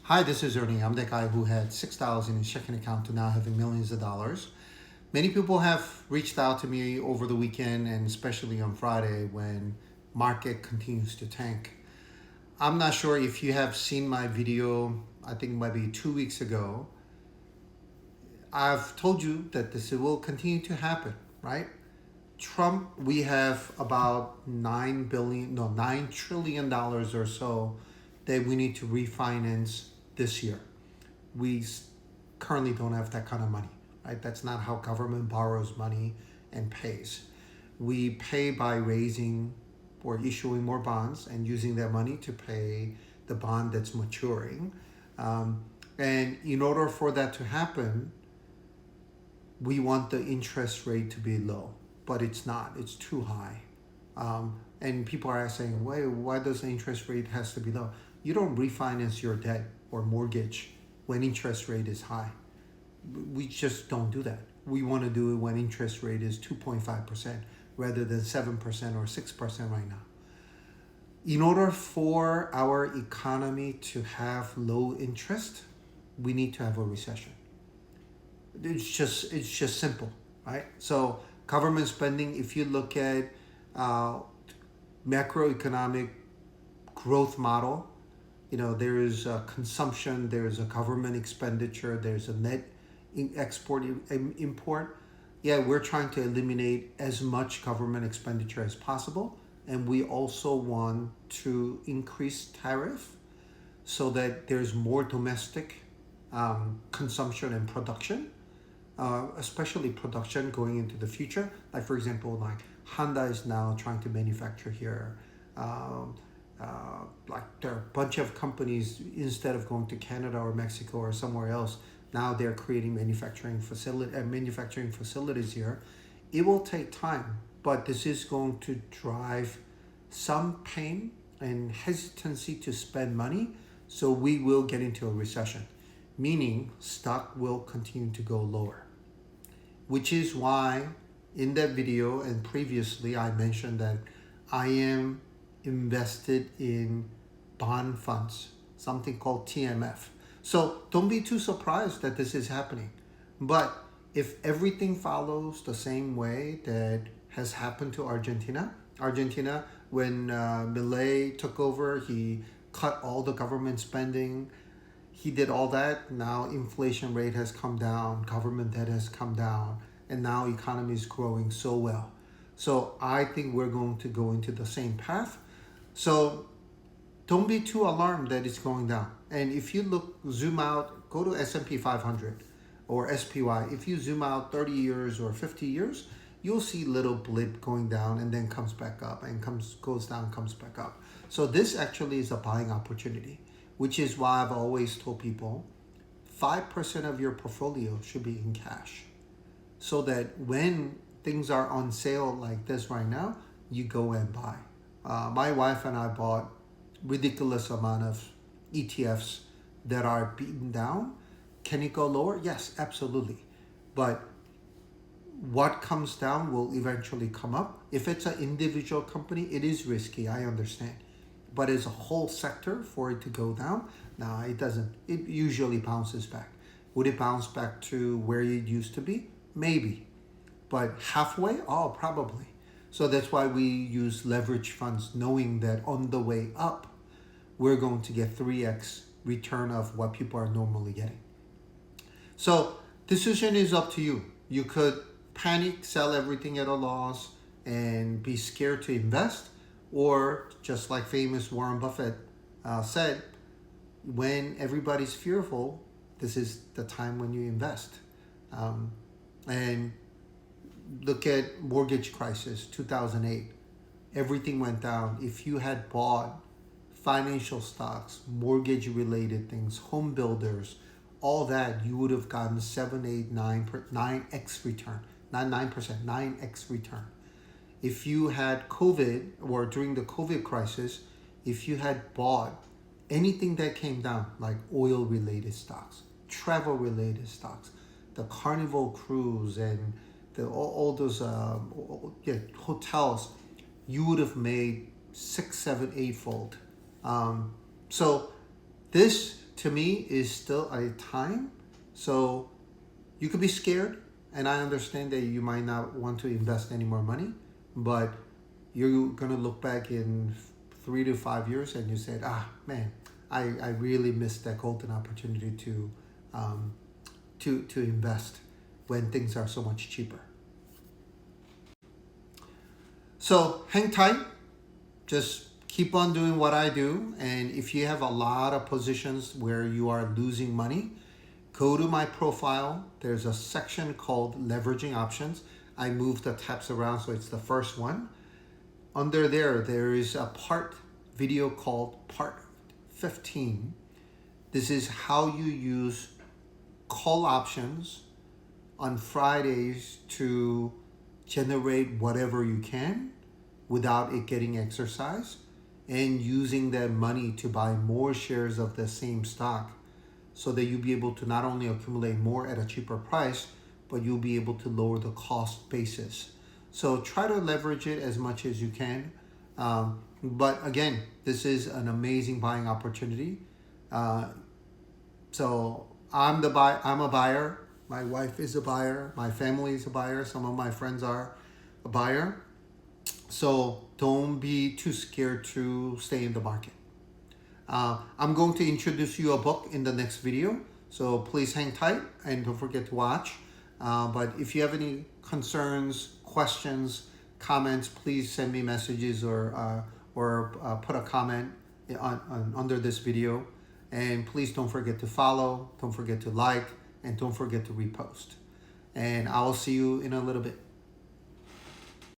Hi, this is Ernie. I'm that guy who had $6 in his checking account to now having millions of dollars. Many people have reached out to me over the weekend and especially on Friday when market continues to tank. I'm not sure if you have seen my video, I think maybe 2 weeks ago. I've told you that this will continue to happen, right? Trump, we have about $9 trillion or so that we need to refinance this year. We currently don't have that kind of money, right? That's not how government borrows money and pays. We pay by raising or issuing more bonds and using that money to pay the bond that's maturing. And in order for that to happen, we want the interest rate to be low, but it's not. It's too high. And people are saying, why does the interest rate has to be low? You don't refinance your debt or mortgage when interest rate is high. We just don't do that. We want to do it when interest rate is 2.5% rather than 7% or 6% right now. In order for our economy to have low interest, we need to have a recession. It's just simple, right? So government spending, if you look at macroeconomic growth model, there is a consumption, there is a government expenditure, there's a net export import. Yeah, we're trying to eliminate as much government expenditure as possible, and we also want to increase tariff so that there's more domestic consumption and production, especially production going into the future. Like for example, like Honda is now trying to manufacture here. Like there are a bunch of companies, instead of going to Canada or Mexico or somewhere else, now they're creating manufacturing facilities here. It will take time, but this is going to drive some pain and hesitancy to spend money. So we will get into a recession, meaning stock will continue to go lower, which is why in that video and previously I mentioned that I am invested in bond funds, something called TMF. So don't be too surprised that this is happening. But if everything follows the same way that has happened to Argentina, when Milei took over, he cut all the government spending. He did all that. Now inflation rate has come down, government debt has come down, and now economy is growing so well. So I think we're going to go into the same path. So don't be too alarmed that it's going down. And if you zoom out, go to S&P 500 or SPY. If you zoom out 30 years or 50 years, you'll see little blip going down and then comes back up and goes down, comes back up. So this actually is a buying opportunity, which is why I've always told people 5% of your portfolio should be in cash, so that when things are on sale like this right now, you go and buy. My wife and I bought ridiculous amount of ETFs that are beaten down. Can it go lower? Yes, absolutely. But what comes down will eventually come up. If it's an individual company, it is risky, I understand. But as a whole sector, for it to go down, no, it doesn't. It usually bounces back. Would it bounce back to where it used to be? Maybe. But halfway? Oh, probably. So that's why we use leverage funds, knowing that on the way up, we're going to get 3x return of what people are normally getting. So decision is up to you. You could panic, sell everything at a loss, and be scared to invest. Or just like famous Warren Buffett said, when everybody's fearful, this is the time when you invest. And look at mortgage crisis, 2008. Everything went down. If you had bought financial stocks, mortgage related things, home builders, all that, you would have gotten 7, 8, 9x return. Not 9%, 9x return. If you had COVID, or during the COVID crisis, if you had bought anything that came down, like oil related stocks, travel related stocks, the Carnival cruise and all those hotels, you would have made 6, 7, 8 fold. So this to me is still a time. So you could be scared, and I understand that you might not want to invest any more money, but you're gonna look back in 3 to 5 years and you said, man, I really missed that golden opportunity to invest when things are so much cheaper. So hang tight, just keep on doing what I do. And if you have a lot of positions where you are losing money, go to my profile. There's a section called leveraging options. I moved the tabs around, so it's the first one. Under there is a video called part 15. This is how you use call options on Fridays to generate whatever you can without it getting exercised, and using that money to buy more shares of the same stock, so that you'll be able to not only accumulate more at a cheaper price, but you'll be able to lower the cost basis. So try to leverage it as much as you can. But again, this is an amazing buying opportunity. So I'm a buyer. My wife is a buyer. My family is a buyer. Some of my friends are a buyer. So don't be too scared to stay in the market. I'm going to introduce you a book in the next video. So please hang tight and don't forget to watch. But if you have any concerns, questions, comments, please send me messages or put a comment under this video. And please don't forget to follow, don't forget to like, and don't forget to repost. And I will see you in a little bit.